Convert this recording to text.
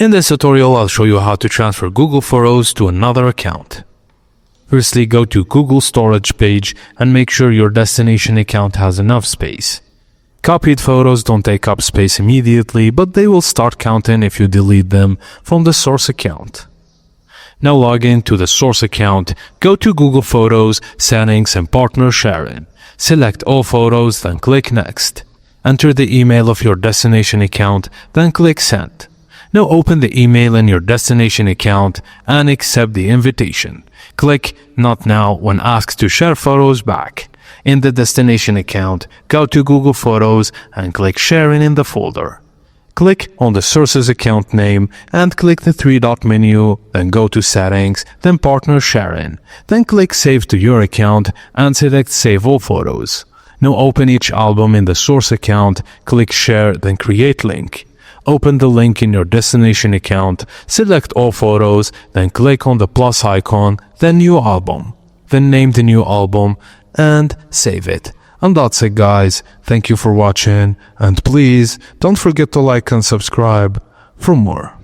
In this tutorial, I'll show you how to transfer Google Photos to another account. Firstly, go to Google Storage page and make sure your destination account has enough space. Copied photos don't take up space immediately, but they will start counting if you delete them from the source account. Now log in to the source account, go to Google Photos, Settings and Partner Sharing. Select all photos, then click Next. Enter the email of your destination account, then click Send. Now open the email in your destination account and accept the invitation. Click Not Now when asked to share photos back. In the destination account, go to Google Photos and click Sharing in the folder. Click on the source's account name and click the three-dot menu, then go to Settings, then Partner Sharing. Then click Save to your account and select Save all photos. Now open each album in the source account, click Share, then Create Link. Open the link in your destination account, select all photos, then click on the plus icon, then New Album. Then name the new album and save it. And that's it, guys. Thank you for watching, and please don't forget to like and subscribe for more.